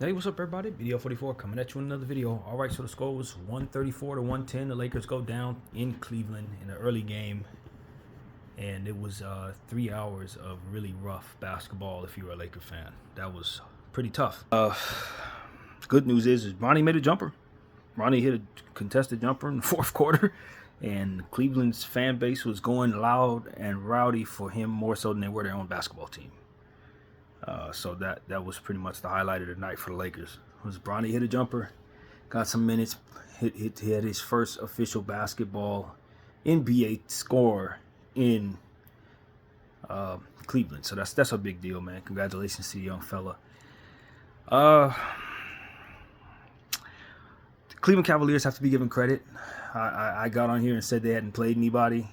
Hey, what's up, everybody? Video 44 coming at you with another video. All right, so the score was 134 to 110. The Lakers go down in Cleveland in the early game, and it was 3 hours of really rough basketball. If you're a Laker fan, that was pretty tough. Good news is Bronny made a jumper. Bronny hit a contested jumper in the fourth quarter, and Cleveland's fan base was going loud and rowdy for him more so than they were their own basketball team. So that was pretty much the highlight of the night for the Lakers. Was Bronny hit a jumper, got some minutes, hit his first official basketball NBA score in Cleveland. So that's a big deal, man. Congratulations to the young fella. The Cleveland Cavaliers have to be given credit. I got on here and said they hadn't played anybody,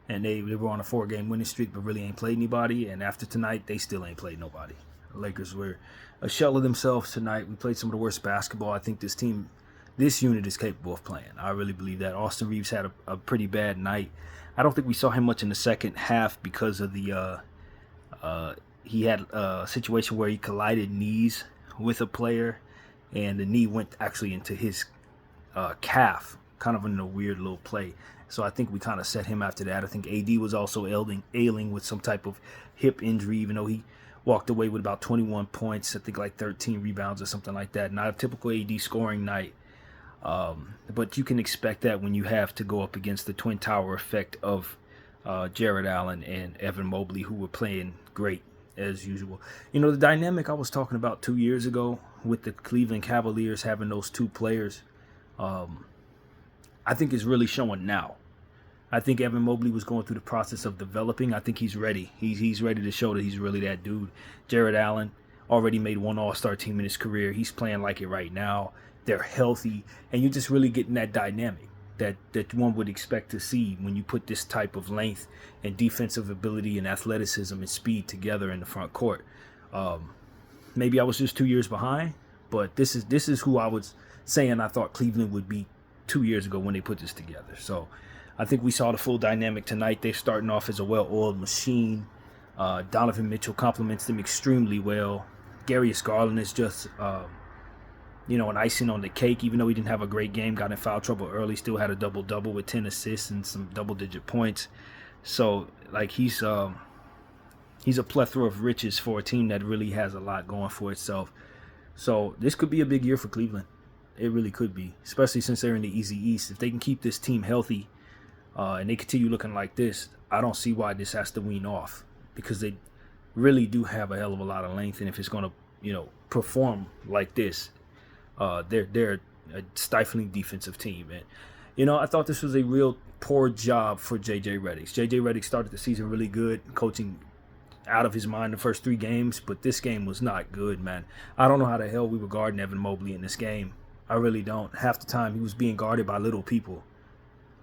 and they were on a 4-game winning streak, but really ain't played anybody. And after tonight, they still ain't played nobody. The Lakers were a shell of themselves tonight. We played some of the worst basketball I think this unit is capable of playing. I really believe that. Austin Reeves had a pretty bad night. I don't think we saw him much in the second half because of the he had a situation where he collided knees with a player, and the knee went actually into his calf, kind of in a weird little play. So I think we kind of set him after that. I think AD was also ailing with some type of hip injury, even though he walked away with about 21 points, I think like 13 rebounds or something like that. Not a typical AD scoring night. But you can expect that when you have to go up against the twin tower effect of Jarrett Allen and Evan Mobley, who were playing great as usual. You know, the dynamic I was talking about 2 years ago with the Cleveland Cavaliers having those two players, I think is really showing now. I think Evan Mobley was going through the process of developing. I think he's ready. He's ready to show that he's really that dude. Jarrett Allen already made one All-Star team in his career. He's playing like it right now. They're healthy, and you're just really getting that dynamic that one would expect to see when you put this type of length and defensive ability and athleticism and speed together in the front court. Maybe I was just 2 years behind, but this is who I was saying I thought Cleveland would be 2 years ago when they put this together. So I think we saw the full dynamic tonight. They're starting off as a well-oiled machine. Donovan Mitchell complements them extremely well. Darius Garland is just, an icing on the cake. Even though he didn't have a great game, got in foul trouble early, still had a double-double with 10 assists and some double-digit points. So, like, he's a plethora of riches for a team that really has a lot going for itself. So this could be a big year for Cleveland. It really could be, especially since they're in the Easy East. If they can keep this team healthy, and they continue looking like this, I don't see why this has to wean off, because they really do have a hell of a lot of length. And if it's going to, perform like this, they're a stifling defensive team. And, I thought this was a real poor job for J.J. Redick. J.J. Redick started the season really good, coaching out of his mind the first 3 games, but this game was not good, man. I don't know how the hell we were guarding Evan Mobley in this game. I really don't. Half the time he was being guarded by little people.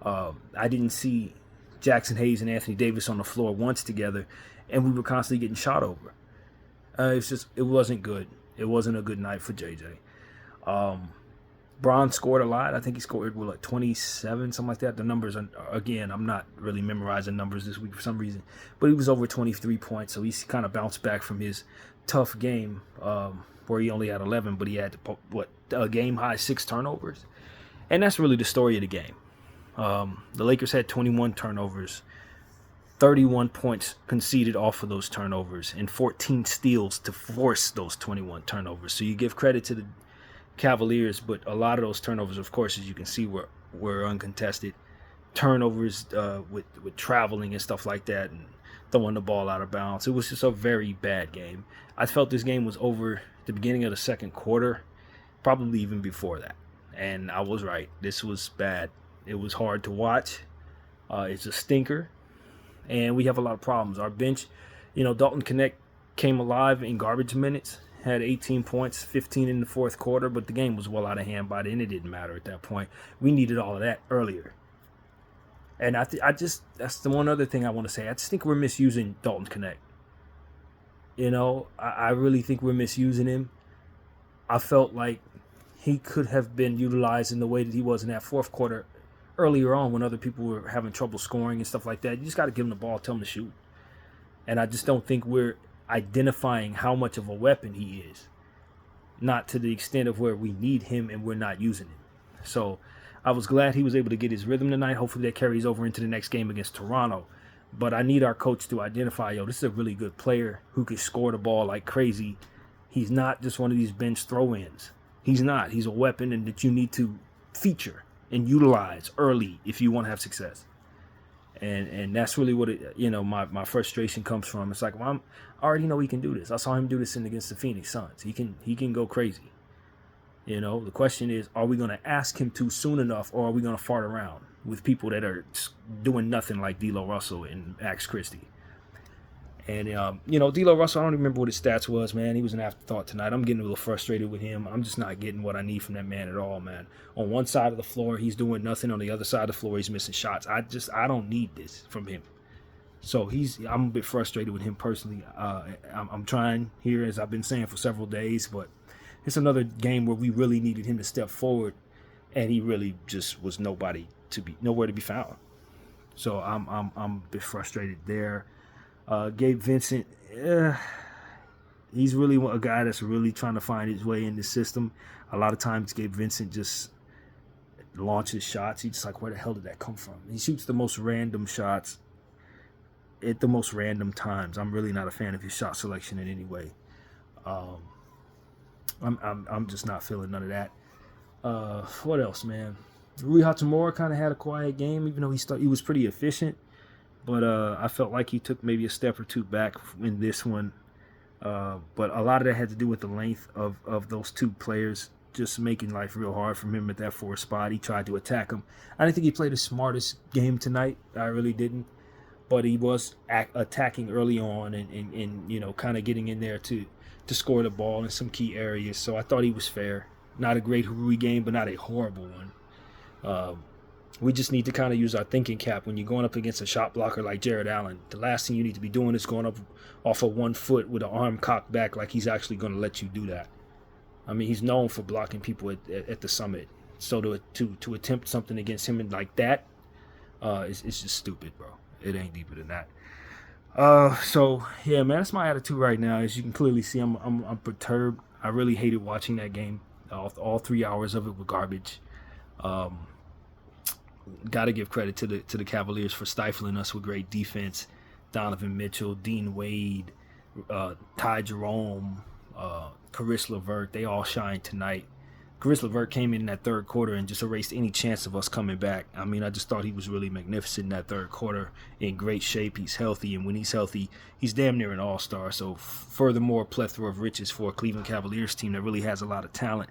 I didn't see Jackson Hayes and Anthony Davis on the floor once together, and we were constantly getting shot over. It wasn't good. It wasn't a good night for JJ. Bron scored a lot. I think he scored 27, something like that. The numbers are, again, I'm not really memorizing numbers this week for some reason, but he was over 23 points, so he's kind of bounced back from his tough game where he only had 11, but he had a game high 6 turnovers, and that's really the story of the game. The Lakers had 21 turnovers, 31 points conceded off of those turnovers, and 14 steals to force those 21 turnovers. So you give credit to the Cavaliers, but a lot of those turnovers, of course, as you can see, were uncontested turnovers with traveling and stuff like that, and throwing the ball out of bounds. It was just a very bad game. I felt this game was over at the beginning of the second quarter, probably even before that, and I was right. This was bad. It was hard to watch. It's a stinker, and we have a lot of problems. Our bench, Dalton Knecht came alive in garbage minutes, had 18 points, 15 in the fourth quarter, but the game was well out of hand by then. It didn't matter at that point. We needed all of that earlier. And that's the one other thing I want to say. I just think we're misusing Dalton Knecht. I really think we're misusing him. I felt like he could have been utilized in the way that he was in that fourth quarter earlier on when other people were having trouble scoring and stuff like that. You just got to give him the ball, tell him to shoot. And I just don't think we're identifying how much of a weapon he is. not to the extent of where we need him and we're not using him. So I was glad he was able to get his rhythm tonight. Hopefully that carries over into the next game against Toronto. But I need our coach to identify, this is a really good player who can score the ball like crazy. He's not just one of these bench throw-ins. He's not. He's a weapon and that you need to feature and utilize early if you want to have success. And that's really what my frustration comes from. It's like, well, I already know he can do this. I saw him do this against the Phoenix Suns. He can go crazy. The question is, are we going to ask him to soon enough, or are we going to fart around with people that are doing nothing like D'Lo Russell and Max Christie? And, D'Lo Russell, I don't remember what his stats was, man. He was an afterthought tonight. I'm getting a little frustrated with him. I'm just not getting what I need from that man at all, man. On one side of the floor, he's doing nothing. On the other side of the floor, he's missing shots. I don't need this from him. So I'm a bit frustrated with him personally. I'm trying here, as I've been saying for several days, but it's another game where we really needed him to step forward, and he really just was nowhere to be found. So I'm a bit frustrated there. Gabe Vincent, he's really a guy that's really trying to find his way in the system. A lot of times Gabe Vincent just launches shots. He's just like, where the hell did that come from? He shoots the most random shots at the most random times. I'm really not a fan of his shot selection in any way. I'm just not feeling none of that. What else, man? Rui Hachimura kind of had a quiet game, even though he was pretty efficient. But I felt like he took maybe a step or two back in this one. But a lot of that had to do with the length of those two players just making life real hard for him at that 4 spot. He tried to attack him. I didn't think he played the smartest game tonight. I really didn't. But he was attacking early on and kind of getting in there to score the ball in some key areas. So I thought he was fair. Not a great Rui game, but not a horrible one. We just need to kind of use our thinking cap when you're going up against a shot blocker like Jarrett Allen. The last thing you need to be doing is going up off of 1 foot with an arm cocked back like he's actually going to let you do that. I mean, he's known for blocking people at the Summit. So to attempt something against him like that, it's just stupid, bro. It ain't deeper than that. So yeah, man, that's my attitude right now. As you can clearly see, I'm perturbed. I really hated watching that game. All 3 hours of it were garbage. Got to give credit to the Cavaliers for stifling us with great defense. Donovan Mitchell, Dean Wade, Ty Jerome, Caris LeVert, they all shined tonight. Caris LeVert came in that third quarter and just erased any chance of us coming back. I mean, I just thought he was really magnificent in that third quarter, in great shape. He's healthy, and when he's healthy, he's damn near an all-star. So furthermore, plethora of riches for a Cleveland Cavaliers team that really has a lot of talent.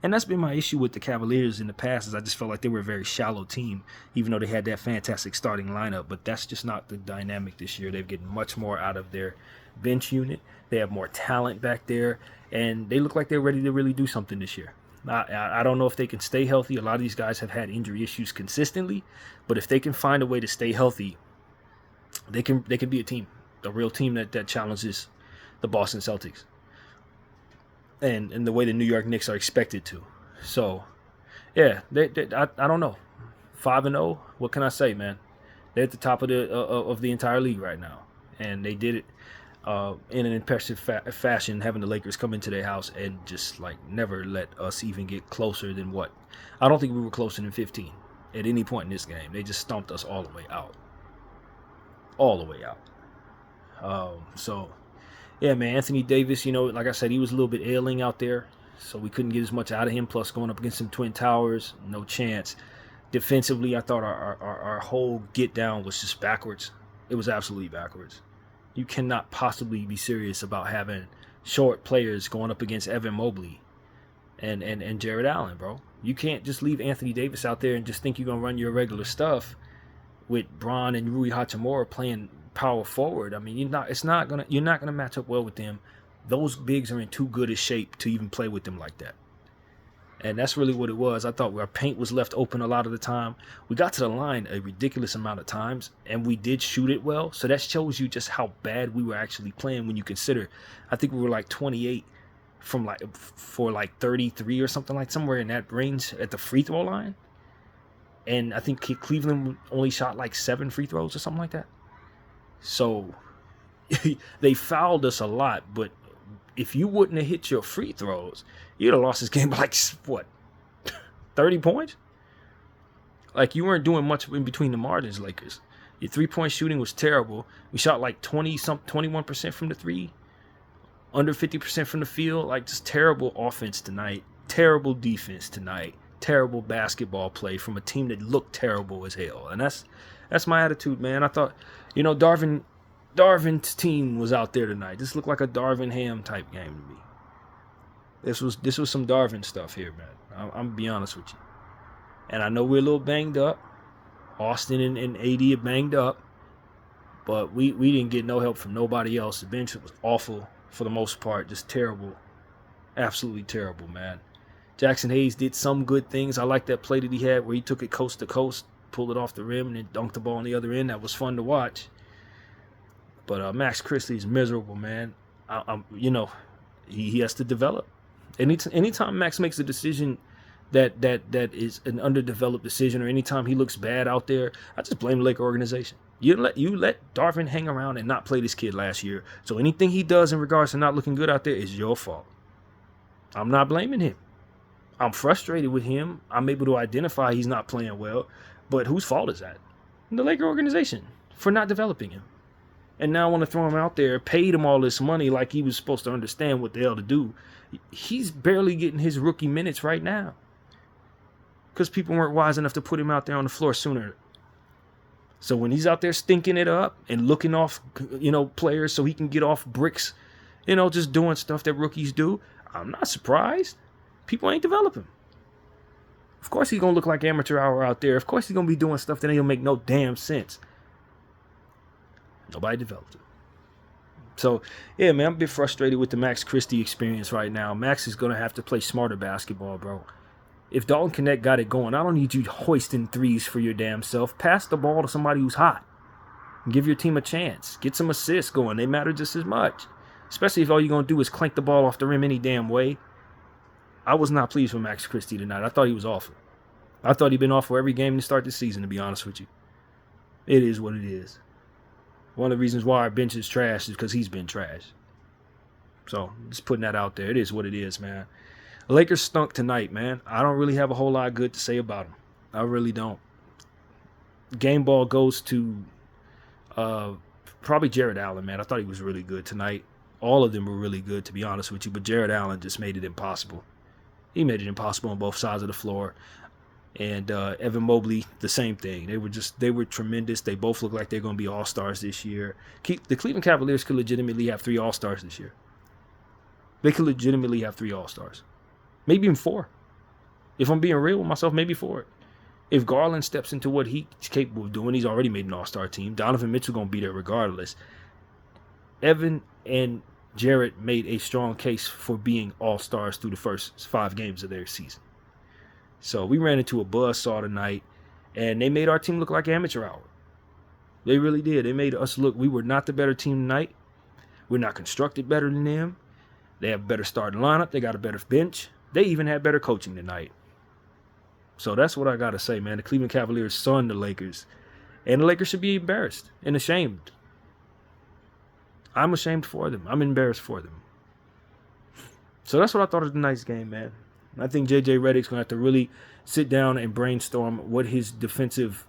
And that's been my issue with the Cavaliers in the past, is I just felt like they were a very shallow team, even though they had that fantastic starting lineup. But that's just not the dynamic this year. They're getting much more out of their bench unit. They have more talent back there, and they look like they're ready to really do something this year. I don't know if they can stay healthy. A lot of these guys have had injury issues consistently, but if they can find a way to stay healthy, they can be a team, a real team that challenges the Boston Celtics and the way the New York Knicks are expected to. So, yeah, I don't know. 5-0. What can I say, man? They're at the top of the entire league right now, and they did it in an impressive fashion, having the Lakers come into their house and just like never let us even get closer than what? I don't think we were closer than 15 at any point in this game. They just stomped us all the way out. All the way out. So, yeah, man, Anthony Davis, like I said, he was a little bit ailing out there, so we couldn't get as much out of him. Plus, going up against some Twin Towers, no chance. Defensively, I thought our whole get down was just backwards. It was absolutely backwards. You cannot possibly be serious about having short players going up against Evan Mobley and Jarrett Allen, bro. You can't just leave Anthony Davis out there and just think you're going to run your regular stuff with Bron and Rui Hachimura playing power forward. I mean, you're not going to match up well with them. Those bigs are in too good a shape to even play with them like that. And that's really what it was. I thought our paint was left open a lot of the time. We got to the line a ridiculous amount of times, and we did shoot it well. So that shows you just how bad we were actually playing when you consider. I think we were like 28 for 33 or something, like somewhere in that range at the free throw line. And I think Cleveland only shot like 7 free throws or something like that. So they fouled us a lot, but if you wouldn't have hit your free throws, you'd have lost this game by like, what, 30 points? Like, you weren't doing much in between the margins, Lakers. Your three-point shooting was terrible. We shot like 21% from the three, under 50% from the field. Like, just terrible offense tonight, terrible defense tonight, terrible basketball play from a team that looked terrible as hell. And that's my attitude, man. I thought, Darvin's team was out there tonight. This looked like a Darvin Ham type game to me. This was some Darvin stuff here, man. I'm gonna be honest with you. And I know we're a little banged up. Austin and AD are banged up. But we didn't get no help from nobody else. The bench was awful for the most part. Just terrible. Absolutely terrible, man. Jackson Hayes did some good things. I like that play that he had where he took it coast to coast, pulled it off the rim, and then dunked the ball on the other end. That was fun to watch. But Max Christie's miserable, man. He has to develop. Anytime Max makes a decision that is an underdeveloped decision, or anytime he looks bad out there, I just blame the Laker organization. You let Darvin hang around and not play this kid last year. So anything he does in regards to not looking good out there is your fault. I'm not blaming him. I'm frustrated with him. I'm able to identify he's not playing well. But whose fault is that? The Laker organization for not developing him. And now I want to throw him out there, paid him all this money like he was supposed to understand what the hell to do. He's barely getting his rookie minutes right now because people weren't wise enough to put him out there on the floor sooner. So when he's out there stinking it up and looking off, players so he can get off bricks, just doing stuff that rookies do, I'm not surprised. People ain't developing. Of course he's going to look like amateur hour out there. Of course he's going to be doing stuff that ain't going to make no damn sense. Nobody developed it. So, yeah, man, I'm a bit frustrated with the Max Christie experience right now. Max is going to have to play smarter basketball, bro. If Dalton Connect got it going, I don't need you hoisting threes for your damn self. Pass the ball to somebody who's hot. Give your team a chance. Get some assists going. They matter just as much. Especially if all you're going to do is clank the ball off the rim any damn way. I was not pleased with Max Christie tonight. I thought he was awful. I thought he'd been awful every game to start the season, to be honest with you. It is what it is. One of the reasons why our bench is trash is because he's been trash. So, just putting that out there. It is what it is, man. The Lakers stunk tonight, man. I don't really have a whole lot good to say about them. I really don't. Game ball goes to probably Jared Allen, man. I thought he was really good tonight. All of them were really good, to be honest with you. But Jared Allen just made it impossible. He made it impossible on both sides of the floor. And Evan Mobley, the same thing. They were tremendous. They both look like they're going to be all-stars this year. The Cleveland Cavaliers could legitimately have 3 all-stars this year. They could legitimately have 3 all-stars. Maybe even 4. If I'm being real with myself, maybe 4. If Garland steps into what he's capable of doing, he's already made an all-star team. Donovan Mitchell going to be there regardless. Evan and Jarrett made a strong case for being all-stars through the first 5 games of their season. So we ran into a buzzsaw tonight, and they made our team look like amateur hour. They really did. They made us look, we were not the better team tonight. We're not constructed better than them. They have a better starting lineup. They got a better bench. They even had better coaching tonight. So that's what I got to say, man. The Cleveland Cavaliers son the Lakers. And the Lakers should be embarrassed and ashamed. I'm ashamed for them. I'm embarrassed for them. So that's what I thought of tonight's game, man. I think J.J. Redick's going to have to really sit down and brainstorm what his defensive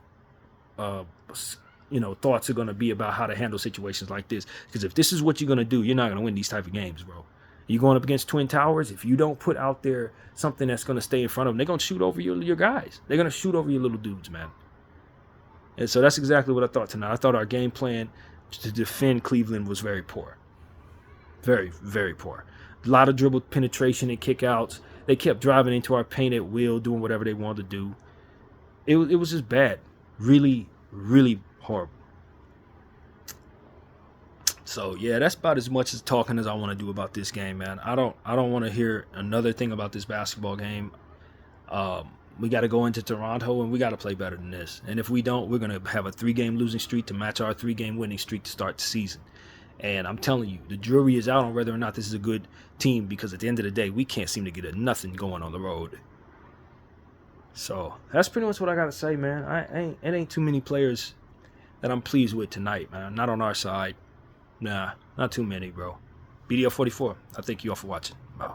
thoughts are going to be about how to handle situations like this. Because if this is what you're going to do, you're not going to win these type of games, bro. You're going up against Twin Towers. If you don't put out there something that's going to stay in front of them, they're going to shoot over your guys. They're going to shoot over your little dudes, man. And so that's exactly what I thought tonight. I thought our game plan to defend Cleveland was very poor. Very, very poor. A lot of dribble penetration and kickouts. They kept driving into our paint at will, doing whatever they wanted to do. It was just bad. Really, really horrible. So, yeah, that's about as much as talking as I want to do about this game, man. I don't want to hear another thing about this basketball game. We got to go into Toronto, and we got to play better than this. And if we don't, we're going to have a 3-game losing streak to match our 3-game winning streak to start the season. And I'm telling you, the jury is out on whether or not this is a good team, because at the end of the day, we can't seem to get nothing going on the road. So that's pretty much what I got to say, man. It ain't too many players that I'm pleased with tonight, man. Not on our side. Nah, not too many, bro. BDL 44. I thank you all for watching. Bye.